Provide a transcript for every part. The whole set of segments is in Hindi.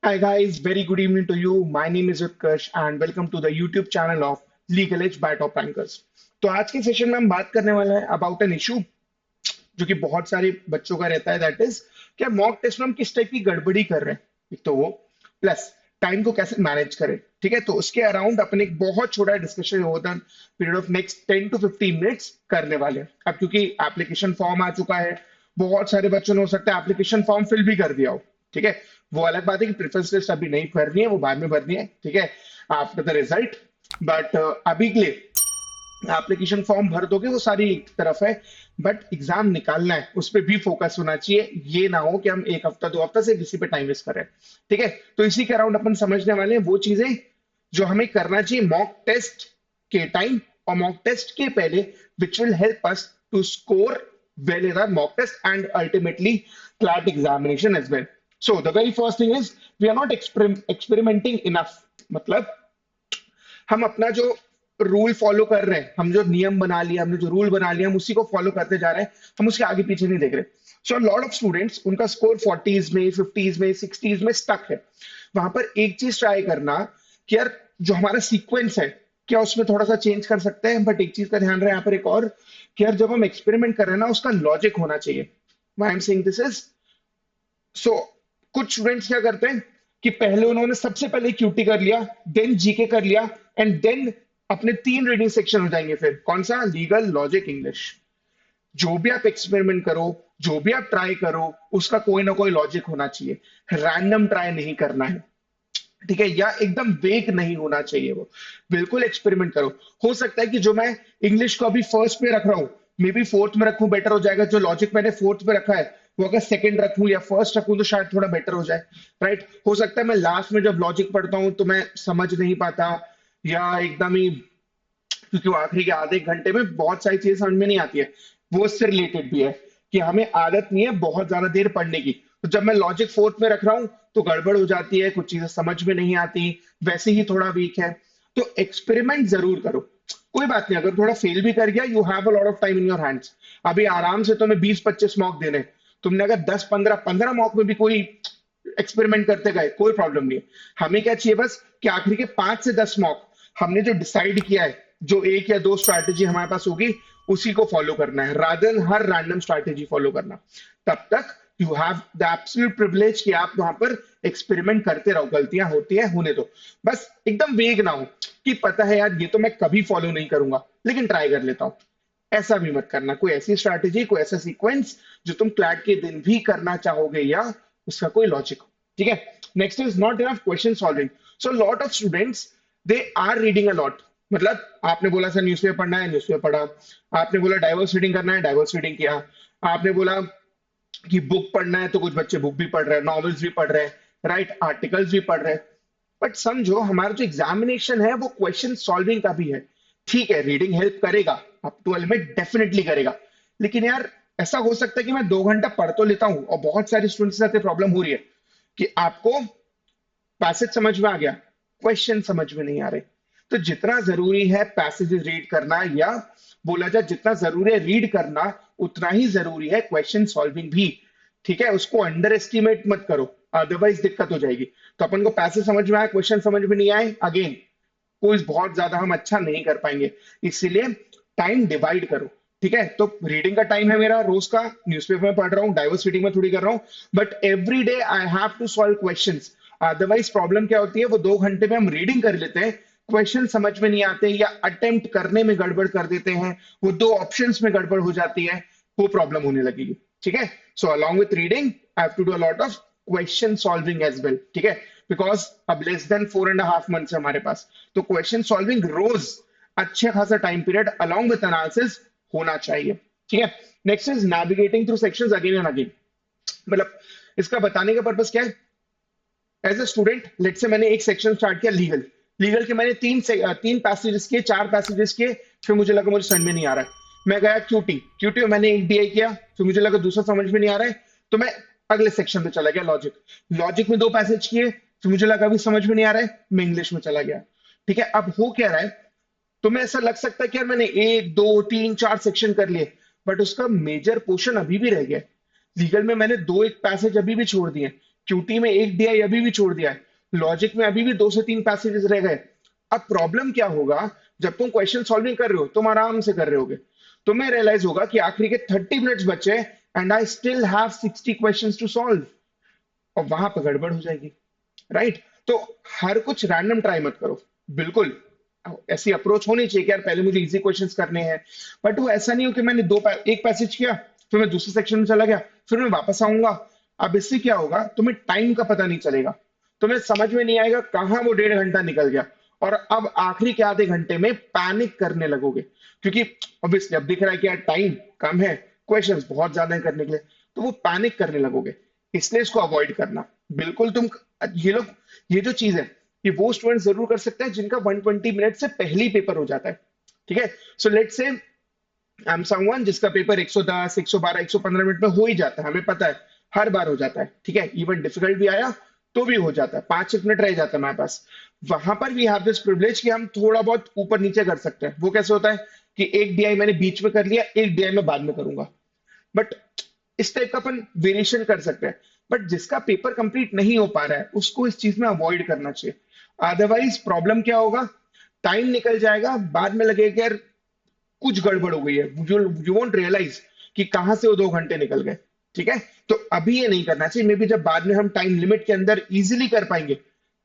Hi guys, very good evening to you. My name is Utkarsh and welcome to the YouTube channel of Legal Edge by Top Rankers. तो आज के सेशन में हम बात करने वाले हैं अबाउट एन इशू जो कि बहुत सारे बच्चों का रहता है, दैट इज क्या मॉक टेस्ट में हम किस टाइप की गड़बड़ी कर रहे हैं। एक तो वो प्लस टाइम को कैसे मैनेज करें। ठीक है, तो उसके अराउंड अपन एक बहुत छोटा डिस्कशन होता है period of next 10 to 15 minutes करने वाले हैं। अब क्योंकि एप्लीकेशन फॉर्म आ चुका है, बहुत सारे बच्चों ने हो सकता है एप्लीकेशन फॉर्म फिल भी कर दिया हो। ठीक है, वो अलग बात है कि प्रेफरेंस लिस्ट अभी नहीं भरनी है, वो बाद में भरनी है। ठीक है, आफ्टर द रिजल्ट। बट अभी के लिए एप्लीकेशन फॉर्म भर दोगे, वो सारी एक तरफ है, बट एग्जाम निकालना है, उस पर भी फोकस होना चाहिए। ये ना हो कि हम एक हफ्ता 2 हफ्ता से किसी पे टाइम वेस्ट करें। ठीक है, तो इसी के अराउंड अपन समझने वाले हैं वो चीजें जो हमें करना चाहिए मॉक टेस्ट के टाइम और मॉक टेस्ट के पहले, which will help us to score well in our mock test and ultimately CLAT examination as well. So the very first thing is we are not experimenting enough. मतलब हम अपना जो रूल फॉलो कर रहे हैं, हम जो नियम बना लिया, हमने जो रूल बना लिया, हम उसी को फॉलो करते जा रहे हैं, हम उसके आगे पीछे नहीं देख रहे। सो लॉट ऑफ स्टूडेंट्स उनका स्कोर 40s में, 50s में, 60s में स्टक है। वहां पर एक चीज ट्राई करना कि यार जो हमारा सीक्वेंस है, क्या उसमें थोड़ा सा चेंज कर सकते हैं। बट एक चीज का ध्यान रहे यहाँ पर एक और, कि यार जब हम एक्सपेरिमेंट कर रहे हैं ना, उसका लॉजिक होना चाहिए। Why I am saying this is, so कुछ स्टूडेंट्स क्या करते हैं कि पहले उन्होंने सबसे पहले क्यूटी कर लिया, देन जीके कर लिया, एंड देन अपने 3 रीडिंग सेक्शन हो जाएंगे। फिर कौन सा? Legal, logic, English. जो भी आप एक्सपेरिमेंट करो, जो भी आप ट्राई करो, उसका कोई ना कोई लॉजिक होना चाहिए। रैंडम ट्राई नहीं करना है। ठीक है, या एकदम वेग नहीं होना चाहिए वो। बिल्कुल एक्सपेरिमेंट करो। हो सकता है कि जो मैं इंग्लिश को अभी फर्स्ट पे रख रहा हूँ, मे बी फोर्थ में रखूं, बेटर हो जाएगा। जो लॉजिक मैंने फोर्थ पे रखा है, वो अगर सेकंड रखूं या फर्स्ट रखूं तो शायद थोड़ा बेटर हो जाए। राइट, हो सकता है मैं लास्ट में जब लॉजिक पढ़ता हूं तो मैं समझ नहीं पाता, या एकदम ही, क्योंकि वो आखिरी के आधे एक घंटे में बहुत सारी चीजें समझ में नहीं आती है। वो इससे रिलेटेड भी है कि हमें आदत नहीं है बहुत ज्यादा देर पढ़ने की। तो जब मैं लॉजिक फोर्थ में रख रहा हूँ तो गड़बड़ हो जाती है, कुछ चीजें समझ में नहीं आती, वैसे ही थोड़ा वीक है। तो एक्सपेरिमेंट जरूर करो। कोई बात नहीं, अगर थोड़ा फेल भी कर गया, you have a lot of time in your hands. अभी आराम से तुम्हें 20-25 मॉक देने, तुमने अगर 10-15 मॉक में भी कोई एक्सपेरिमेंट करते गए, कोई प्रॉब्लम नहीं है। हमें क्या चाहिए बस कि आखिरी के 5 से 10 मॉक हमने जो डिसाइड किया है, जो एक या दो स्ट्रैटेजी हमारे पास होगी, उसी को फॉलो करना है, रादर देन हर रैंडम स्ट्रैटेजी फॉलो करना। तब तक you have the absolute privilege कि आप वहां पर एक्सपेरिमेंट करते रहो, गलतियां होती है होने दो। बस एकदम वेग ना हो कि पता है यार ये तो मैं कभी फॉलो नहीं करूंगा, लेकिन ट्राई कर लेता हूँ। ऐसा भी मत करना। कोई ऐसी स्ट्रैटेजी, कोई ऐसा सीक्वेंस जो तुम क्लैट के दिन भी करना चाहोगे, या उसका कोई लॉजिक हो। ठीक है, next is not enough question solving. So lot of students they are reading a lot. मतलब आपने बोला सर न्यूज़पेपर पढ़ना है, न्यूज़पेपर पढ़ा। आपने बोला डाइवर्स रीडिंग करना है, डाइवर्स रीडिंग किया। आपने बोला कि बुक पढ़ना है, तो कुछ बच्चे बुक भी पढ़ रहे हैं, नॉवेल्स भी पढ़ रहे हैं, राइट, आर्टिकल्स भी पढ़ रहे हैं। बट समझो हमारा जो एग्जामिनेशन है वो क्वेश्चन सॉल्विंग का भी है। ठीक है, रीडिंग हेल्प करेगा, up to a limit definitely करेगा। लेकिन यार ऐसा हो सकता है कि मैं 2 घंटा पढ़ तो लेता हूँ, और बहुत सारे स्टूडेंट्स के साथ प्रॉब्लम हो रही है कि आपको पैसेज समझ में आ गया, क्वेश्चन समझ में नहीं आ रहे। तो जितना जरूरी है पैसेजेस रीड करना, या बोला जाए जितना जरूरी है रीड करना, उतना ही जरूरी है क्वेश्चन सॉल्विंग भी। ठीक है, उसको अंडर एस्टिमेट मत करो, अदरवाइज दिक्कत हो जाएगी। तो अपन को पैसेज समझ में आए, क्वेश्चन समझ में नहीं आए, अगेन कोई बहुत ज्यादा हम अच्छा नहीं कर पाएंगे। इसीलिए टाइम डिवाइड करो। ठीक है, तो रीडिंग का टाइम है मेरा रोज का, न्यूज़पेपर में पढ़ रहा हूँ, डाइवर्स रीडिंग में थोड़ी कर रहा हूँ, but every day I have to solve questions. Otherwise problem क्या होती है, वो 2 घंटे में हम रीडिंग कर लेते हैं, क्वेश्चन समझ में नहीं आते, या अटेम्प्ट करने में गड़बड़ कर देते हैं, वो दो ऑप्शंस में गड़बड़ हो जाती है, वो प्रॉब्लम होने लगेगी। ठीक है, so along with reading I have to do a lot of question solving as well. ठीक है, बिकॉज अब लेस देन 4.5 मंथ्स है हमारे पास, तो क्वेश्चन सॉल्विंग रोज अच्छे खासा time period along with analysis होना चाहिए। ठीक है, next is navigating through sections again and again. मतलब इसका बताने का पर्पस क्या है? एज ए स्टूडेंट, लेट से मैंने एक सेक्शन स्टार्ट किया लीगल। लीगल के मैंने 3 पैसेजेस किए, 4 पैसेजेस किए, फिर मुझे लगा मुझे समझ में नहीं आ रहा है, मैं गया क्यूटी। क्यूटी में मैंने एक डीआई किया, फिर मुझे लगा दूसरा समझ में नहीं आ रहा है, तो मैं अगले सेक्शन पे चला गया, लॉजिक। लॉजिक में 2 पैसेज किए, फिर मुझे लगा अभी समझ में नहीं आ रहा है, मैं इंग्लिश में चला गया। ठीक है, अब हो क्या रहा है, तुम्हें ऐसा लग सकता है कि यार मैंने 1, 2, 3, 4 सेक्शन कर लिए, बट उसका मेजर पोर्शन अभी भी रह गया। लीगल में मैंने 2 एक पैसेज अभी भी छोड़ दिए, क्यूटी में एक डीआई अभी भी छोड़ दिया है, लॉजिक में अभी भी 2 से 3 पैसेजेस रह गए। अब प्रॉब्लम क्या होगा, जब तुम क्वेश्चन सॉल्विंग कर रहे हो तुम आराम से कर रहे होगे, तुम्हें रियलाइज होगा कि आखिरी के 30 मिनट्स बचे and I still have 60 questions to solve, और वहां पर गड़बड़ हो जाएगी, राइट? तो हर कुछ रैंडम ट्राई मत करो, बिल्कुल ऐसी अप्रोच होनी चाहिए कि यार पहले मुझे इजी क्वेश्चंस करने हैं, बट वो ऐसा नहीं हो कि मैंने एक पैसेज किया, फिर मैं दूसरे सेक्शन में चला गया, फिर मैं वापस आऊंगा। अब इससे क्या होगा, तुम्हें टाइम का पता नहीं चलेगा, तुम्हें समझ में नहीं आएगा कहाँ वो 1.5 घंटा निकल गया, और अब आखिरी के आधे घंटे में पैनिक करने लगोगे, क्योंकि ऑब्वियसली अब दिख रहा है कि यार टाइम कम है, क्वेश्चंस बहुत ज्यादा है करने के लिए, तो वो पैनिक करने लगोगे। इसलिए इसको अवॉइड करना, बिल्कुल तुम, ये लोग, ये जो चीज है, ये वो स्टूडेंट जरूर कर सकते हैं जिनका 120 मिनट से पहले ही पेपर हो जाता है, ठीक है? So let's say I am someone जिसका पेपर 110, 112, 115 मिनट में हो ही जाता है, हमें पता है हर बार हो जाता है, ठीक है? इवन डिफिकल्ट भी आया तो भी हो जाता है, 5 1 मिनट रह जाता है हमारे पास। वहां पर भी हैव दिस प्रिविलेज कि हम थोड़ा बहुत ऊपर नीचे कर सकते हैं। वो कैसे होता है कि एक डीआई मैंने बीच में कर लिया, एक डीआई में बाद में करूंगा, बट इस टाइप का अपन वेरिएशन कर सकते हैं। बट जिसका पेपर कंप्लीट नहीं हो पा रहा है उसको इस चीज में अवॉइड करना चाहिए, अदरवाइज प्रॉब्लम क्या होगा, टाइम निकल जाएगा, बाद में लगेगा यार कुछ गड़बड़ हो गई है, यू वोंट रियलाइज कि कहां से वो 2 घंटे निकल गए, ठीक है? तो अभी ये नहीं करना चाहिए, मे बी जब बाद में हम टाइम लिमिट के अंदर इजीली कर पाएंगे,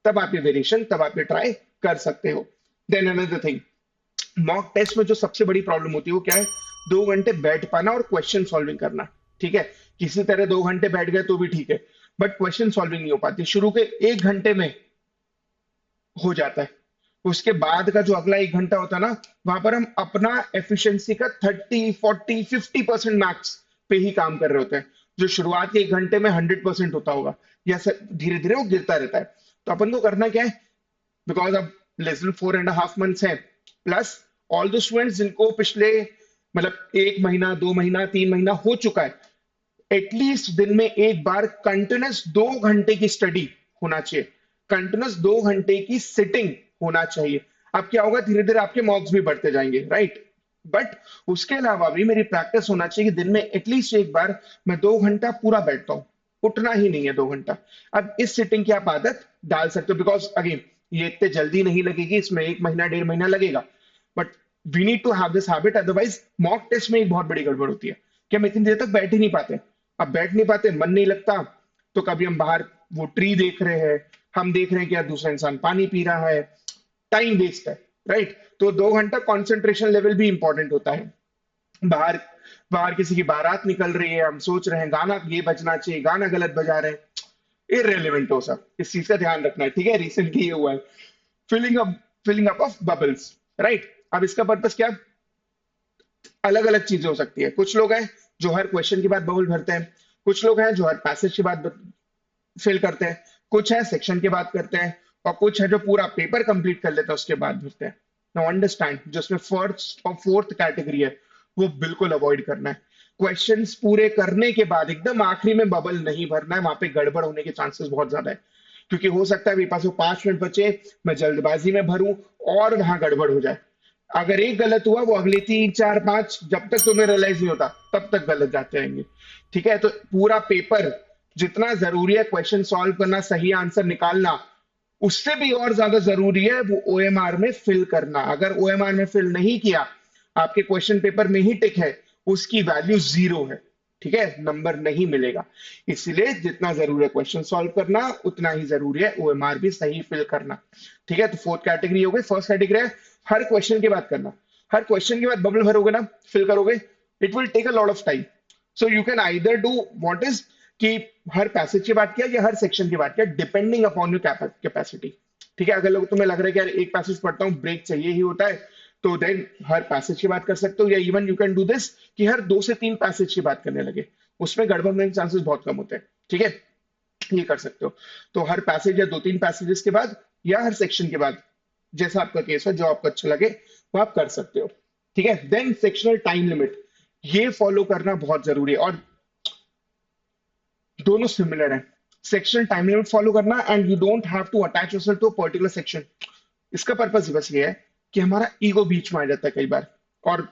तब आप ये वेरिएशन, तब आप ये ट्राई कर सकते हो। Then another thing, mock test में जो सबसे बड़ी प्रॉब्लम होती है वो क्या है, 2 घंटे बैठ पाना और क्वेश्चन सॉल्विंग करना, ठीक है? किसी तरह 2 घंटे बैठ गए तो भी ठीक है, बट क्वेश्चन सॉल्विंग नहीं हो पाती, शुरू के 1 घंटे में हो जाता है। उसके बाद का जो अगला 1 घंटा होता है ना, वहां पर हम अपना एफिशिएंसी का 30 40 50% मैक्स पे ही काम कर रहे होते हैं, जो शुरुआत के 1 घंटे में 100% होता होगा, या धीरे धीरे वो गिरता रहता है। तो अपन को करना क्या है, बिकॉज अब लेस देन 4.5 मंथ्स है, प्लस ऑल द स्टूडेंट्स जिनको पिछले मतलब 1 महीना 2 महीना 3 महीना हो चुका है, एटलीस्ट दिन में एक बार कंटिन्यूस 2 घंटे की स्टडी होना चाहिए, कंटिन्यूस 2 घंटे की सिटिंग होना चाहिए। अब क्या होगा, धीरे धीरे आपके मार्क्स भी बढ़ते जाएंगे, राइट? बट उसके अलावा भी मेरी प्रैक्टिस होना चाहिए कि दिन में एटलीस्ट एक बार मैं 2 घंटा पूरा बैठता हूँ, उठना ही नहीं है 2 घंटा। अब इस सिटिंग की आप आदत डाल सकते हो, बिकॉज अगेन ये इतने जल्दी नहीं लगेगी, इसमें 1 महीना 1.5 महीना लगेगा, but we need to have this habit, otherwise mock test में एक बहुत बड़ी गड़बड़ होती है कि हम इतनी देर तक बैठ ही नहीं पाते। अब बैठ नहीं पाते, मन नहीं लगता, तो कभी हम बाहर वो ट्री देख रहे हैं, हम देख रहे हैं कि यार दूसरा इंसान पानी पी रहा है, टाइम वेस्ट है, राइट? तो 2 घंटा कॉन्सेंट्रेशन लेवल भी इंपॉर्टेंट होता है। बाहर बाहर किसी की बारात निकल रही है, हम सोच रहे हैं गाना ये बजना चाहिए, गाना गलत बजा रहे हैं, इररिलेवेंट हो सब, इस चीज का ध्यान रखना है, ठीक है? रिसेंटली ये हुआ है, filling up filling up of bubbles, right? अब इसका पर्पस क्या, अलग अलग चीजें हो सकती है। कुछ लोग हैं जो हर क्वेश्चन के बाद बबल भरते हैं, कुछ लोग हैं जो हर पैसेज के बाद फिल करते हैं, कुछ है सेक्शन के बाद करते हैं, और कुछ है जो पूरा पेपर कंप्लीट कर लेते हैं उसके बाद भरते हैं। नाउ अंडरस्टैंड, जो इसमें फर्स्ट और फोर्थ कैटेगरी है वो बिल्कुल अवॉइड करना है। क्वेश्चंस पूरे करने के बाद एकदम आखिरी में बबल नहीं भरना है, वहां पे गड़बड़ होने के चांसेस बहुत ज्यादा है, क्योंकि हो सकता है मेरे पास वो 5 मिनट बचे, मैं जल्दबाजी में भरूं और वहां गड़बड़ हो जाए। अगर एक गलत हुआ, वो अगले 3 4 5 जब तक तुम्हें रियलाइज नहीं होता तब तक गलत जाते रहेंगे, ठीक है? तो पूरा पेपर जितना जरूरी है क्वेश्चन सॉल्व करना, सही आंसर निकालना, उससे भी और ज्यादा जरूरी है वो ओएमआर में फिल करना। अगर ओएमआर में फिल नहीं किया, आपके क्वेश्चन पेपर में ही टिक है, उसकी वैल्यू 0 है, ठीक है? नंबर नहीं मिलेगा। इसलिए जितना जरूरी है क्वेश्चन सॉल्व करना, उतना ही जरूरी है ओएमआर भी सही फिल करना, ठीक है? तो फोर्थ कैटेगरी हो गई। फर्स्ट कैटेगरी है हर क्वेश्चन के बाद करना, हर क्वेश्चन के बाद बबल भरोगे ना, फिल करोगे, it will take a lot of time. So you can either do what is कि हर पैसेज की बात किया या हर सेक्शन की बात किया, डिपेंडिंग अपॉन योर कैपेसिटी, ठीक है? अगर लोग तुम्हें लग रहा है कि यार एक पैसेज पढ़ता हूँ ब्रेक चाहिए ही होता है, तो देन हर पैसेज की बात कर सकते हो, या even you can do this कि हर 2 से 3 पैसेज की बात करने लगे, उसमें गड़बड़ होने के चांसेस बहुत कम होते हैं, ठीक है? ये कर सकते हो। तो हर पैसेज या 2 3 पैसेजेस के बाद या हर सेक्शन के बाद, जैसा आपका केस है, जो आपको अच्छा लगे वो आप कर सकते हो, ठीक है? देन सेक्शनल टाइम लिमिट, ये फॉलो करना बहुत जरूरी है, और दोनों सिमिलर है। सेक्शन टाइम लिमिट फॉलो करना, and you don't have to attach yourself to a particular section. इसका पर्पस बस ये है कि हमारा ईगो बीच में आ जाता है कई बार, और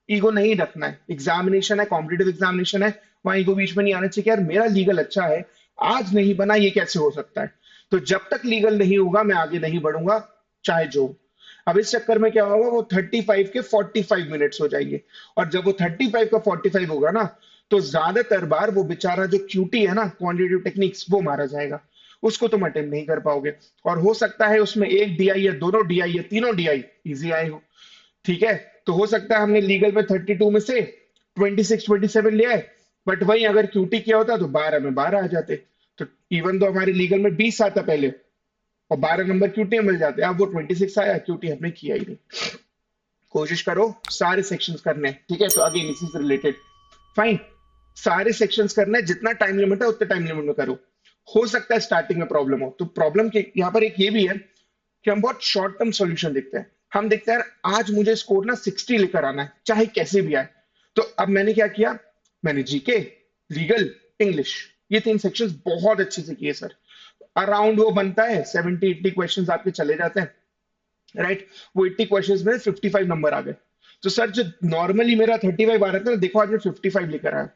ईगो नहीं रखना है। एग्जामिनेशन है, कॉम्पिटेटिव एग्जामिनेशन है, वहां ईगो बीच में नहीं आना चाहिए कि यार मेरा लीगल अच्छा है आज नहीं बना, ये कैसे हो सकता है? तो जब तक लीगल नहीं होगा मैं आगे नहीं बढ़ूंगा, चाहे जो हो। अब इस चक्कर में क्या होगा, वो 35 के 45 मिनट्स हो जाएंगे। और जब वो 35 का 45 होगा ना, तो ज्यादातर बार वो बेचारा जो क्यूटी है ना, क्वांटिटेटिव टेक्निक्स, वो मारा जाएगा। उसको तुम अटेम्प्ट नहीं कर पाओगे। और हो सकता है उसमें एक डीआई या दोनों डीआई या तीनों डीआई इजी आए हो। ठीक है, तो हो सकता है हमने लीगल में 32 में से 26 27 लिया है, बट वही अगर क्यूटी किया होता तो 12 में 12 आ जाते। तो इवन तो हमारे लीगल में 20 आता पहले, और 12 नंबर क्यूटी में मिल जाते, अब वो 26 आया, क्यूटी हमने किया ही नहीं। कोशिश करो सारे सेक्शंस करने हैं, ठीक है? तो अगेन इसी से रिलेटेड, फाइन, सारे सेक्शंस करना है, जितना टाइम लिमिट है उतने टाइम लिमिट में करो। हो सकता है स्टार्टिंग में प्रॉब्लम हो, तो प्रॉब्लम के यहाँ पर एक ये भी है कि हम बहुत शॉर्ट टर्म सॉल्यूशन देखते हैं। हम देखते हैं यार आज मुझे स्कोर ना 60 लेकर आना है, चाहे कैसे भी आए। तो अब मैंने क्या किया, मैंने जीके, लीगल, इंग्लिश, ये 3 सेक्शंस बहुत अच्छे से किए सर। अराउंड वो बनता है 70 80 क्वेश्चंस आपके चले जाते हैं, राइट? वो 80 क्वेश्चंस में 55 नंबर आ गए। तो सर जो नॉर्मली मेरा 35 आ रहा था ना, देखो आज मैं 55 लेकर आया।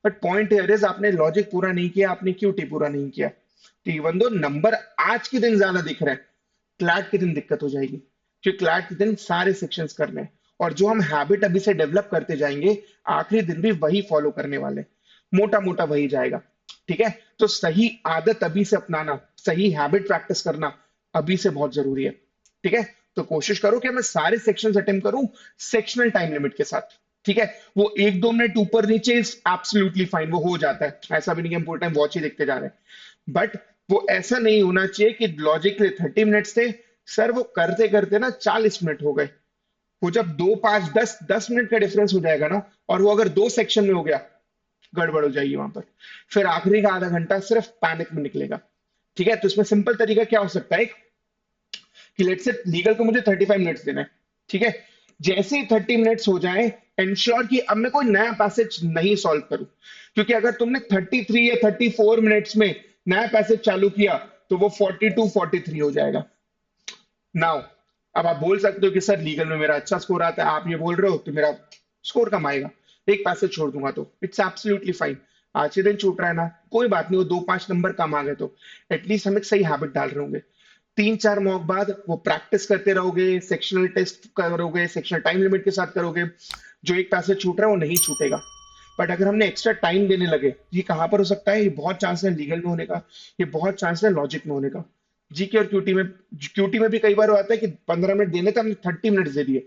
बट पॉइंट हियर इज, आपने लॉजिक पूरा नहीं किया, आपने क्यूटी पूरा नहीं किया। तो इवन दो नंबर आज के दिन ज्यादा दिख रहे हैं, क्लैट के दिन दिक्कत हो जाएगी, क्योंकि क्लैट के दिन सारे सेक्शंस करने हैं। और जो हम हैबिट अभी से डेवलप करते जाएंगे, आखिरी दिन भी वही फॉलो करने वाले, मोटा मोटा वही जाएगा। ठीक है, तो सही आदत अभी से अपनाना, सही हैबिट प्रैक्टिस करना अभी से बहुत जरूरी है। ठीक है, तो कोशिश करो कि मैं सारे सेक्शंस अटेम्प्ट करूं सेक्शनल टाइम लिमिट के साथ। ठीक है, वो 1 2 मिनट ऊपर नीचे इज एब्सोल्युटली फाइन, वो हो जाता है, ऐसा भी नहीं कि हम पूरे टाइम वॉच ही देखते जा रहे हैं। बट वो ऐसा नहीं होना चाहिए कि लॉजिकली 30 मिनट्स थे सर, वो करते करते ना 40 मिनट हो गए। वो जब 2 5 10 10 मिनट का डिफरेंस हो जाएगा ना, और वो अगर 2 सेक्शन में हो गया, गड़बड़ हो जाएगी वहां पर। फिर आखिरी का आधा घंटा सिर्फ पैनिक में निकलेगा। ठीक है, तो इसमें सिंपल तरीका क्या हो सकता है कि लेट्स से लीगल को मुझे 35 मिनट्स देना है। ठीक है, जैसे ही 30 मिनट्स हो जाए, इंश्योर कि अब मैं कोई नया पैसेज नहीं सॉल्व करूं। क्योंकि अगर तुमने 33 या 34 मिनट्स में नया पैसेज चालू किया, तो वो 42 43 हो जाएगा। नाउ अब आप बोल सकते हो कि सर लीगल में मेरा अच्छा स्कोर आता है, आप ये बोल रहे हो तो मेरा स्कोर कम आएगा, एक पैसेज छोड़ दूंगा, तो इट्स एब्सोल्युटली फाइन। आज के दिन छूट रहा है ना, कोई बात नहीं, वो 2 5 नंबर कम आ गए तो एटलीस्ट हम एक सही हैबिट डाल रहे होंगे। 3 4 मॉक बाद वो प्रैक्टिस करते रहोगे, सेक्शनल टेस्ट करोगे, सेक्शनल टाइम लिमिट के साथ करोगे, जो एक पैसेज छूट रहा है वो नहीं छूटेगा। बट अगर हमने एक्स्ट्रा टाइम देने लगे, ये कहां पर हो सकता है, ये बहुत चांस है लीगल में होने का, ये बहुत चांस है लॉजिक में होने का। जीके और क्यूटी में भी कई बार आता है कि 15 मिनट देने थे, हमने 30 मिनट दे दिए,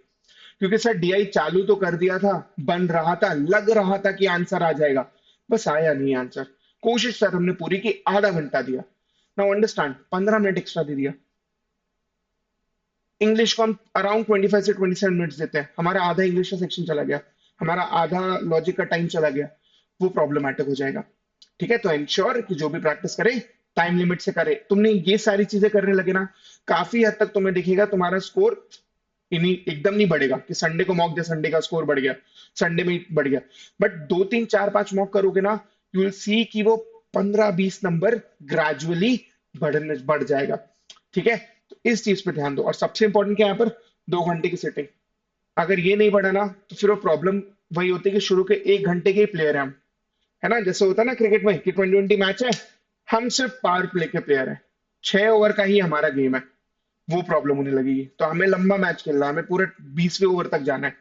क्योंकि सर डीआई चालू तो कर दिया था, बन रहा था, लग रहा था कि आंसर आ जाएगा, बस आया नहीं आंसर। कोशिश सर हमने पूरी की, आधा घंटा दिया। नाउ अंडरस्टैंड, 15 मिनट एक्स्ट्रा दे दिया। इंग्लिश को हम अराउंड 25 से 27 मिनट्स देते हैं, हमारा आधा इंग्लिश का सेक्शन चला गया, हमारा आधा लॉजिक का टाइम चला गया, वो प्रॉब्लमैटिक हो जाएगा। ठीक है, तो इंश्योर कि जो भी प्रैक्टिस करे टाइम लिमिट से करे। तुमने ये सारी चीजें करने लगे ना, काफी हद तक तुम्हें दिखेगा तुम्हारा स्कोर इन्हीं एकदम नहीं बढ़ेगा कि संडे को मॉक दिया, संडे का स्कोर बढ़ गया, संडे में ही बढ़ गया। बट 2 3 4 5 मॉक करोगे ना, यू विल सी कि वो 15 20 नंबर ग्रेजुअली बढ़ जाएगा। ठीक है, तो इस चीज पे ध्यान दो। और सबसे इंपॉर्टेंट क्या है यहाँ पर, 2 घंटे की सिटिंग। अगर ये नहीं बढ़ा ना, तो फिर वो प्रॉब्लम वही होती है कि शुरू के 1 घंटे के ही प्लेयर हैं हम, है ना? जैसे होता है ना क्रिकेट में कि 20 20 मैच है, हम सिर्फ पावर प्ले के प्लेयर हैं, 6 ओवर का ही हमारा गेम है, वो प्रॉब्लम होने लगेगी। तो हमें लंबा मैच खेलना है, हमें पूरे 20वें ओवर तक जाना है।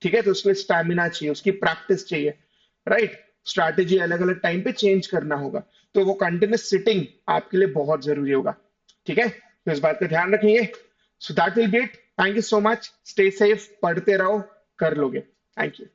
ठीक है, तो उसके लिए स्टैमिना चाहिए, उसकी प्रैक्टिस चाहिए, राइट? स्ट्रैटेजी अलग अलग टाइम पे चेंज करना होगा, तो वो कंटिन्यूस सिटिंग आपके लिए बहुत जरूरी होगा। ठीक है, तो इस बात का ध्यान रखिए। So that will be it, thank you so much, stay safe, पढ़ते रहो, कर लोगे। Thank you.